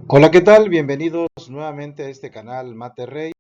Hola, ¿qué tal? Bienvenidos nuevamente a este canal Materrey.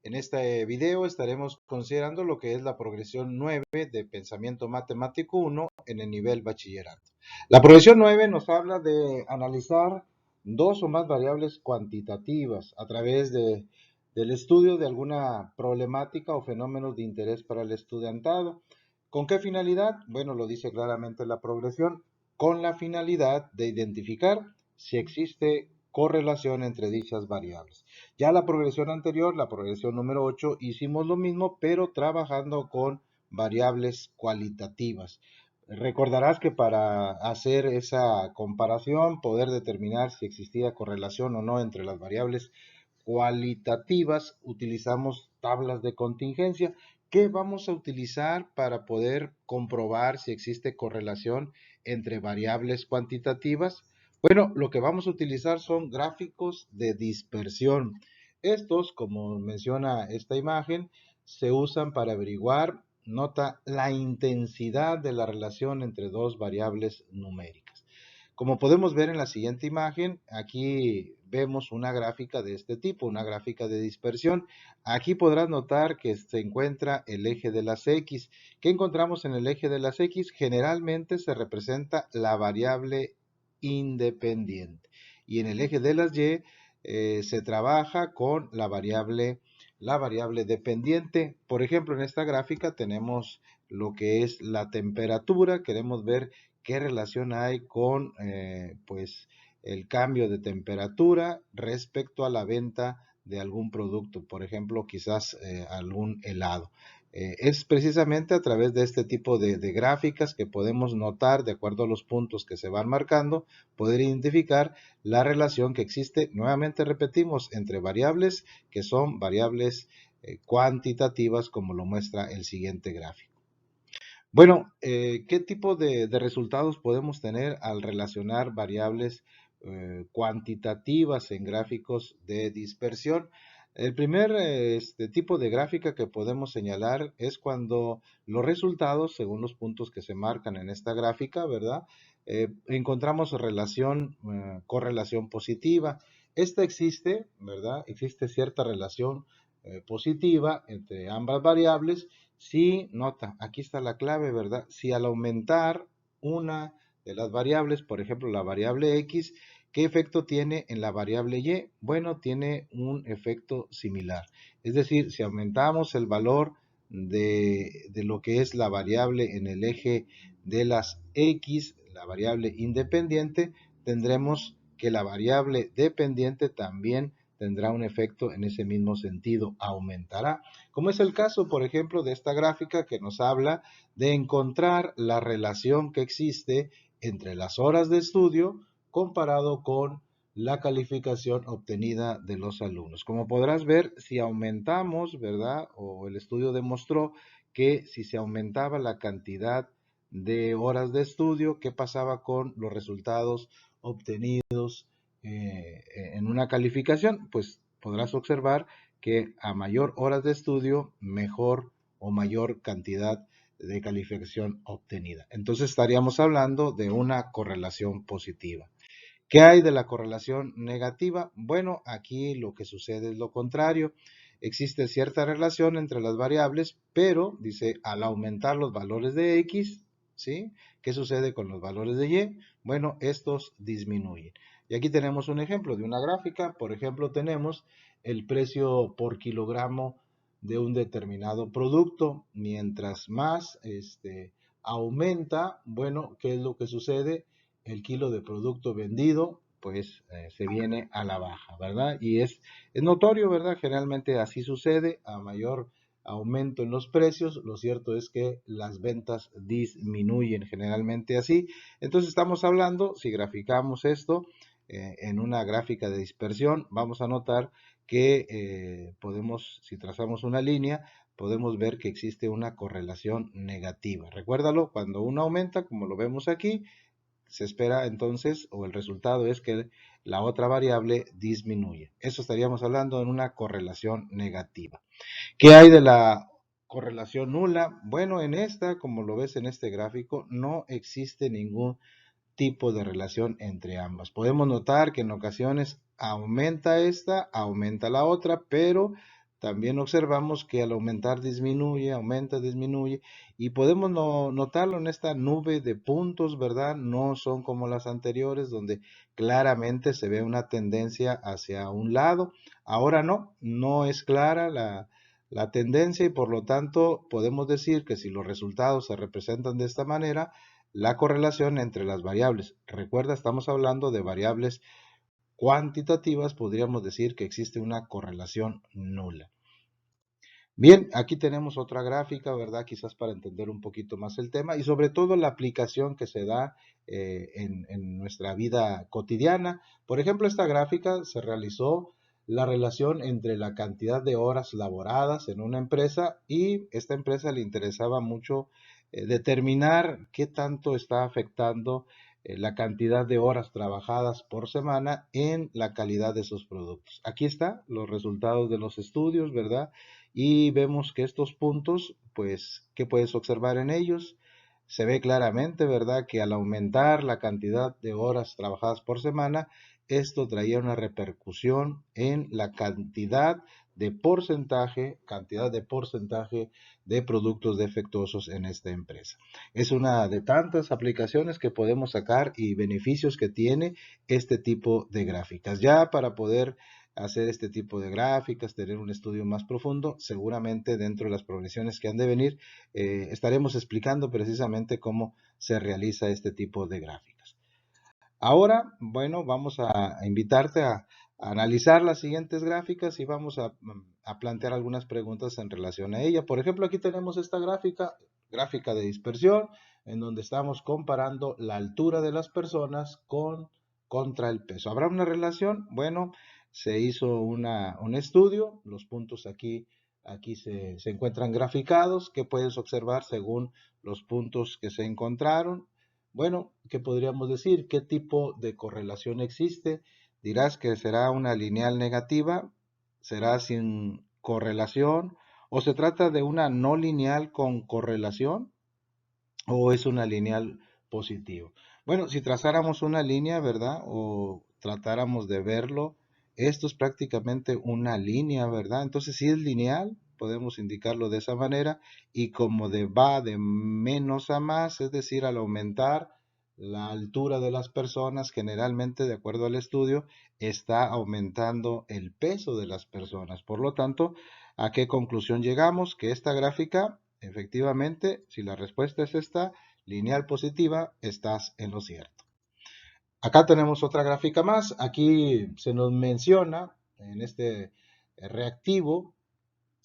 En este video estaremos considerando lo que es la progresión 9 de Pensamiento Matemático 1 en el nivel bachillerato. La progresión 9 nos habla de analizar dos o más variables cuantitativas a través del estudio de alguna problemática o fenómenos de interés para el estudiantado. ¿Con qué finalidad? Bueno, lo dice claramente la progresión, con la finalidad de identificar si existe correlación entre dichas variables. Ya la progresión anterior, la progresión número 8, hicimos lo mismo, pero trabajando con variables cualitativas. Recordarás que para hacer esa comparación, poder determinar si existía correlación o no entre las variables cualitativas, utilizamos tablas de contingencia. ¿Qué vamos a utilizar para poder comprobar si existe correlación entre variables cuantitativas? Bueno, lo que vamos a utilizar son gráficos de dispersión. Estos, como menciona esta imagen, se usan para averiguar, nota, la intensidad de la relación entre dos variables numéricas. Como podemos ver en la siguiente imagen, aquí vemos una gráfica de este tipo, una gráfica de dispersión. Aquí podrás notar que se encuentra el eje de las X. ¿Qué encontramos en el eje de las X? Generalmente se representa la variable independiente. Y en el eje de las Y se trabaja con la variable dependiente. Por ejemplo, en esta gráfica tenemos lo que es la temperatura. Queremos ver qué relación hay con pues el cambio de temperatura respecto a la venta de algún producto, por ejemplo, quizás algún helado. Es precisamente a través de este tipo de gráficas que podemos notar, de acuerdo a los puntos que se van marcando, poder identificar la relación que existe, nuevamente repetimos, entre variables que son variables cuantitativas, como lo muestra el siguiente gráfico. Bueno, ¿qué tipo de resultados podemos tener al relacionar variables cuantitativas en gráficos de dispersión? El primer tipo de gráfica que podemos señalar es cuando los resultados, según los puntos que se marcan en esta gráfica, ¿verdad? Encontramos correlación positiva. Esta existe, ¿verdad? Existe cierta relación positiva entre ambas variables. Si, nota, aquí está la clave, ¿verdad? Si al aumentar una de las variables, por ejemplo, la variable X, ¿qué efecto tiene en la variable Y? Bueno, tiene un efecto similar. Es decir, si aumentamos el valor de lo que es la variable en el eje de las X, la variable independiente, tendremos que la variable dependiente también tendrá un efecto en ese mismo sentido, aumentará. Como es el caso, por ejemplo, de esta gráfica que nos habla de encontrar la relación que existe entre las horas de estudio comparado con la calificación obtenida de los alumnos. Como podrás ver, si aumentamos, ¿verdad? O el estudio demostró que si se aumentaba la cantidad de horas de estudio, ¿qué pasaba con los resultados obtenidos en una calificación? Pues podrás observar que a mayor horas de estudio, mejor o mayor cantidad de calificación obtenida. Entonces estaríamos hablando de una correlación positiva. ¿Qué hay de la correlación negativa? Bueno, aquí lo que sucede es lo contrario. Existe cierta relación entre las variables, pero dice, al aumentar los valores de X, ¿sí? ¿Qué sucede con los valores de Y? Bueno, estos disminuyen. Y aquí tenemos un ejemplo de una gráfica. Por ejemplo, tenemos el precio por kilogramo de un determinado producto. Mientras más aumenta, bueno, ¿qué es lo que sucede? El kilo de producto vendido, pues se viene a la baja, ¿verdad? Y es notorio, ¿verdad? Generalmente así sucede, a mayor aumento en los precios, lo cierto es que las ventas disminuyen generalmente así. Entonces estamos hablando, si graficamos esto en una gráfica de dispersión, vamos a notar que podemos, si trazamos una línea, podemos ver que existe una correlación negativa. Recuérdalo, cuando uno aumenta, como lo vemos aquí, se espera entonces, o el resultado es que la otra variable disminuye. Eso estaríamos hablando en una correlación negativa. ¿Qué hay de la correlación nula? Bueno, en esta, como lo ves en este gráfico, no existe ningún tipo de relación entre ambas. Podemos notar que en ocasiones aumenta esta, aumenta la otra, pero también observamos que al aumentar disminuye, aumenta, disminuye, y podemos notarlo en esta nube de puntos, ¿verdad? No son como las anteriores, donde claramente se ve una tendencia hacia un lado. Ahora no es clara la tendencia y por lo tanto podemos decir que si los resultados se representan de esta manera, la correlación entre las variables, recuerda, estamos hablando de variables cuantitativas, podríamos decir que existe una correlación nula. Bien, aquí tenemos otra gráfica, ¿verdad? Quizás para entender un poquito más el tema y sobre todo la aplicación que se da en nuestra vida cotidiana. Por ejemplo, esta gráfica se realizó la relación entre la cantidad de horas laboradas en una empresa y esta empresa le interesaba mucho determinar qué tanto está afectando la cantidad de horas trabajadas por semana en la calidad de sus productos. Aquí están los resultados de los estudios, ¿verdad? Y vemos que estos puntos, pues, ¿qué puedes observar en ellos? Se ve claramente, ¿verdad?, que al aumentar la cantidad de horas trabajadas por semana, esto traía una repercusión en la cantidad de porcentaje de productos defectuosos en esta empresa. Es una de tantas aplicaciones que podemos sacar y beneficios que tiene este tipo de gráficas. Ya para poder hacer este tipo de gráficas, tener un estudio más profundo, seguramente dentro de las progresiones que han de venir, estaremos explicando precisamente cómo se realiza este tipo de gráficas. Ahora, bueno, vamos a invitarte a analizar las siguientes gráficas y vamos a plantear algunas preguntas en relación a ella. Por ejemplo, aquí tenemos esta gráfica de dispersión, en donde estamos comparando la altura de las personas contra el peso. ¿Habrá una relación? Bueno, se hizo un estudio, los puntos aquí se encuentran graficados, que puedes observar según los puntos que se encontraron. Bueno, ¿qué podríamos decir? ¿Qué tipo de correlación existe? Dirás que será una lineal negativa, será sin correlación, o se trata de una no lineal con correlación, o es una lineal positiva. Bueno, si trazáramos una línea, ¿verdad? O tratáramos de verlo, esto es prácticamente una línea, ¿verdad? Entonces, si es lineal, podemos indicarlo de esa manera, y como va de menos a más, es decir, al aumentar la altura de las personas, generalmente, de acuerdo al estudio, está aumentando el peso de las personas. Por lo tanto, ¿a qué conclusión llegamos? Que esta gráfica, efectivamente, si la respuesta es esta, lineal positiva, estás en lo cierto. Acá tenemos otra gráfica más. Aquí se nos menciona en este reactivo,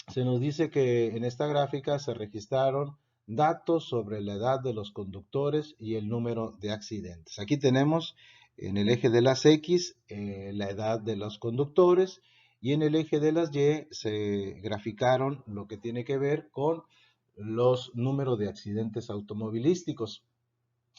se nos dice que en esta gráfica se registraron datos sobre la edad de los conductores y el número de accidentes. Aquí tenemos en el eje de las X la edad de los conductores y en el eje de las Y se graficaron lo que tiene que ver con los números de accidentes automovilísticos.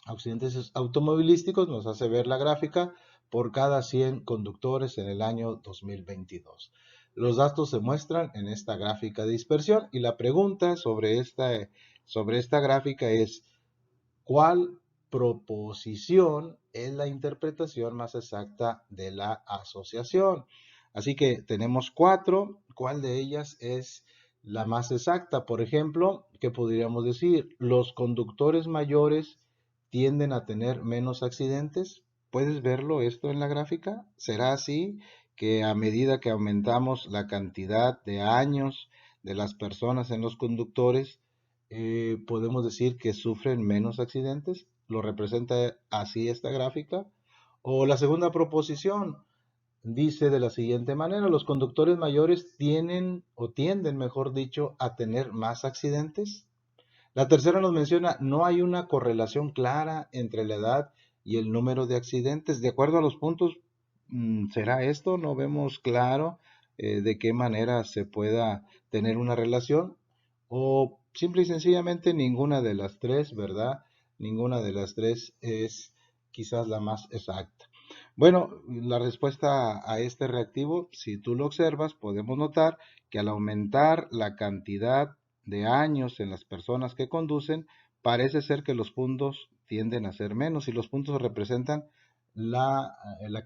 Accidentes automovilísticos nos hace ver la gráfica por cada 100 conductores en el año 2022. Los datos se muestran en esta gráfica de dispersión y la pregunta sobre esta gráfica es: ¿cuál proposición es la interpretación más exacta de la asociación? Así que tenemos 4, ¿cuál de ellas es la más exacta? Por ejemplo, ¿qué podríamos decir? ¿Los conductores mayores tienden a tener menos accidentes? ¿Puedes verlo esto en la gráfica? ¿Será así que a medida que aumentamos la cantidad de años de las personas en los conductores, podemos decir que sufren menos accidentes? ¿Lo representa así esta gráfica? O la segunda proposición dice de la siguiente manera: los conductores mayores tienden, mejor dicho, a tener más accidentes. La tercera nos menciona: no hay una correlación clara entre la edad y el número de accidentes. De acuerdo a los puntos, ¿será esto? No vemos claro de qué manera se pueda tener una relación, o simple y sencillamente ninguna de las tres, ¿verdad? Ninguna de las tres es quizás la más exacta. Bueno, la respuesta a este reactivo, si tú lo observas, podemos notar que al aumentar la cantidad de años en las personas que conducen, parece ser que los puntos tienden a ser menos y los puntos representan la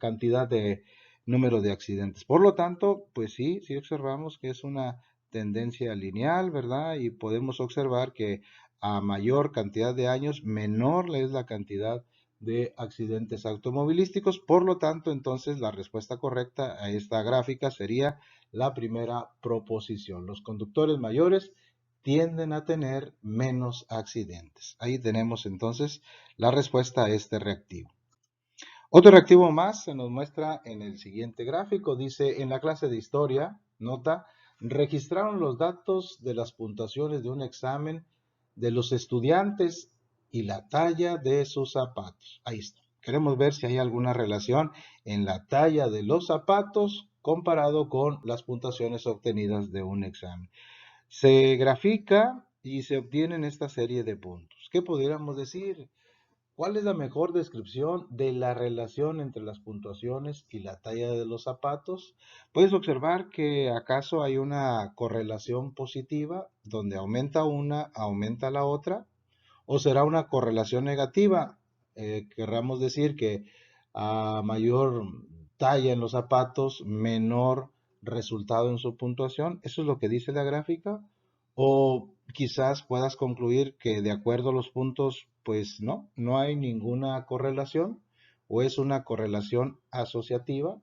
cantidad de número de accidentes. Por lo tanto, pues sí, sí observamos que es una tendencia lineal, ¿verdad? Y podemos observar que a mayor cantidad de años, menor es la cantidad de accidentes automovilísticos. Por lo tanto, entonces la respuesta correcta a esta gráfica sería la primera proposición. Los conductores mayores tienden a tener menos accidentes. Ahí tenemos entonces la respuesta a este reactivo. Otro reactivo más se nos muestra en el siguiente gráfico. Dice, en la clase de historia, nota, registraron los datos de las puntuaciones de un examen de los estudiantes y la talla de sus zapatos. Ahí está. Queremos ver si hay alguna relación en la talla de los zapatos comparado con las puntuaciones obtenidas de un examen. Se grafica y se obtienen esta serie de puntos. ¿Qué pudiéramos decir? ¿Cuál es la mejor descripción de la relación entre las puntuaciones y la talla de los zapatos? Puedes observar que acaso hay una correlación positiva donde aumenta una, aumenta la otra, o será una correlación negativa. Querramos decir que a mayor talla en los zapatos, menor resultado en su puntuación. ¿Eso es lo que dice la gráfica? O quizás puedas concluir que de acuerdo a los puntos, pues no hay ninguna correlación o es una correlación asociativa.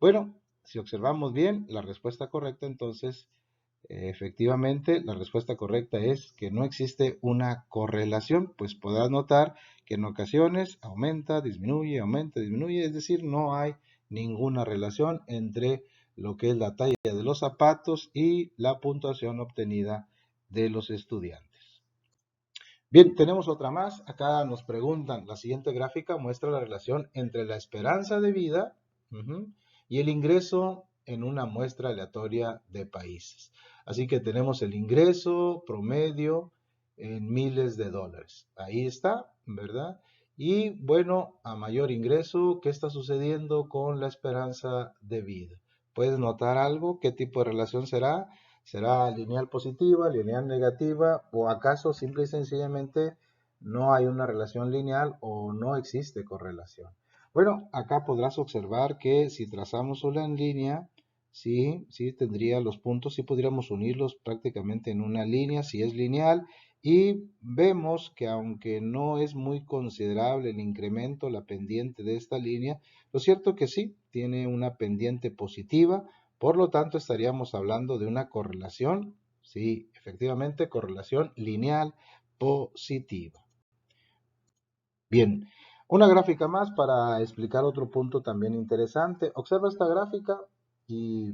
Bueno, si observamos bien, la respuesta correcta entonces, efectivamente, la respuesta correcta es que no existe una correlación, pues podrás notar que en ocasiones aumenta, disminuye, es decir, no hay ninguna relación entre lo que es la talla de los zapatos y la puntuación obtenida de los estudiantes. Bien, tenemos otra más. Acá nos preguntan, la siguiente gráfica muestra la relación entre la esperanza de vida y el ingreso en una muestra aleatoria de países. Así que tenemos el ingreso promedio en miles de dólares. Ahí está, ¿verdad? Y bueno, a mayor ingreso, ¿qué está sucediendo con la esperanza de vida? ¿Puedes notar algo? ¿Qué tipo de relación será? ¿Será lineal positiva, lineal negativa o acaso simple y sencillamente no hay una relación lineal o no existe correlación? Bueno, acá podrás observar que si trazamos una línea, sí tendría los puntos, sí podríamos unirlos prácticamente en una línea si es lineal y vemos que aunque no es muy considerable el incremento, la pendiente de esta línea, lo cierto que sí, tiene una pendiente positiva. Por lo tanto, estaríamos hablando de una correlación, sí, efectivamente, correlación lineal positiva. Bien, una gráfica más para explicar otro punto también interesante. Observa esta gráfica y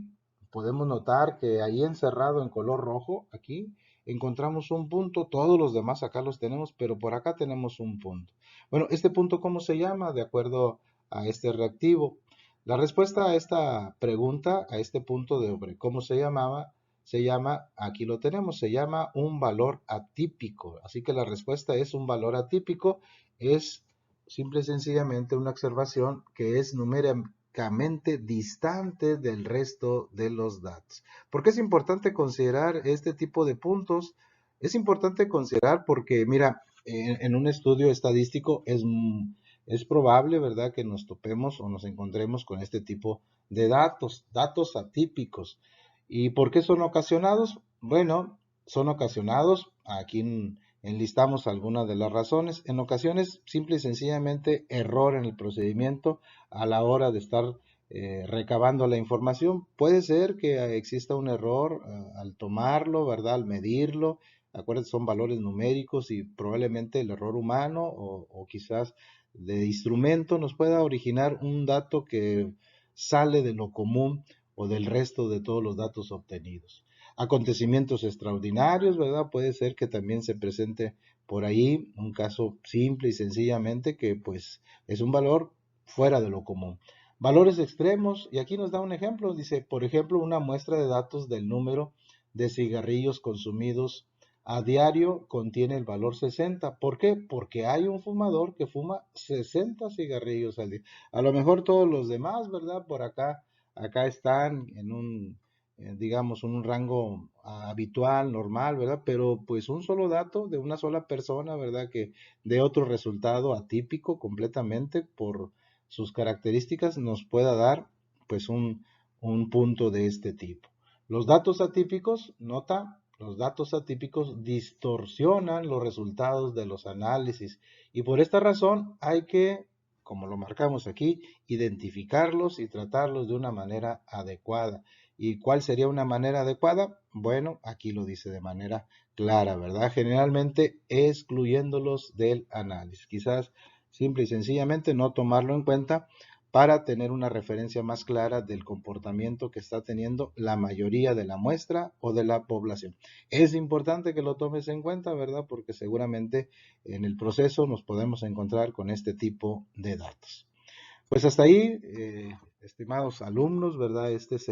podemos notar que ahí encerrado en color rojo, aquí, encontramos un punto. Todos los demás acá los tenemos, pero por acá tenemos un punto. Bueno, ¿este punto cómo se llama? De acuerdo a este reactivo. La respuesta a esta pregunta, a este punto de cómo se llama, aquí lo tenemos, se llama un valor atípico. Así que la respuesta es un valor atípico, es simple y sencillamente una observación que es numéricamente distante del resto de los datos. ¿Por qué es importante considerar este tipo de puntos? Es importante considerar porque, mira, en un estudio estadístico es probable, ¿verdad?, que nos topemos o nos encontremos con este tipo de datos atípicos. ¿Y por qué son ocasionados? Bueno, son ocasionados, aquí enlistamos algunas de las razones, en ocasiones simple y sencillamente error en el procedimiento a la hora de estar recabando la información. Puede ser que exista un error al tomarlo, ¿verdad?, al medirlo. Acuérdense, son valores numéricos y probablemente el error humano o quizás de instrumento nos pueda originar un dato que sale de lo común o del resto de todos los datos obtenidos. Acontecimientos extraordinarios, ¿verdad? Puede ser que también se presente por ahí un caso simple y sencillamente que pues es un valor fuera de lo común. Valores extremos, y aquí nos da un ejemplo, dice, por ejemplo, una muestra de datos del número de cigarrillos consumidos a diario contiene el valor 60. ¿Por qué? Porque hay un fumador que fuma 60 cigarrillos al día. A lo mejor todos los demás, ¿verdad? Por acá están digamos, un rango habitual, normal, ¿verdad? Pero pues un solo dato de una sola persona, ¿verdad? Que de otro resultado atípico completamente por sus características nos pueda dar pues un punto de este tipo. Los datos atípicos, nota, los datos atípicos distorsionan los resultados de los análisis y por esta razón hay que, como lo marcamos aquí, identificarlos y tratarlos de una manera adecuada. ¿Y cuál sería una manera adecuada? Bueno, aquí lo dice de manera clara, ¿verdad? Generalmente excluyéndolos del análisis. Quizás simple y sencillamente no tomarlo en cuenta para tener una referencia más clara del comportamiento que está teniendo la mayoría de la muestra o de la población. Es importante que lo tomes en cuenta, ¿verdad? Porque seguramente en el proceso nos podemos encontrar con este tipo de datos. Pues hasta ahí, estimados alumnos, ¿verdad? Este es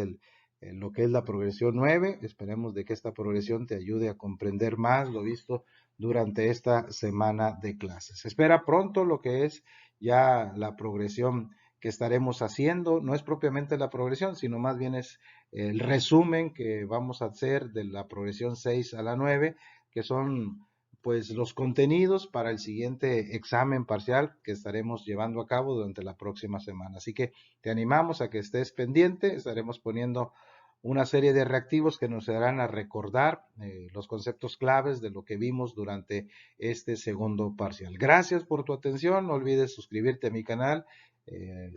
lo que es la progresión 9. Esperemos de que esta progresión te ayude a comprender más lo visto durante esta semana de clases. Se espera pronto lo que es ya la progresión que estaremos haciendo. No es propiamente la progresión, sino más bien es el resumen que vamos a hacer de la progresión 6 a la 9, que son pues los contenidos para el siguiente examen parcial que estaremos llevando a cabo durante la próxima semana. Así que te animamos a que estés pendiente, estaremos poniendo una serie de reactivos que nos harán a recordar los conceptos claves de lo que vimos durante este segundo parcial. Gracias por tu atención, no olvides suscribirte a mi canal,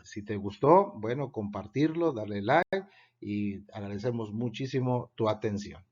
si te gustó, bueno, compartirlo, darle like y agradecemos muchísimo tu atención.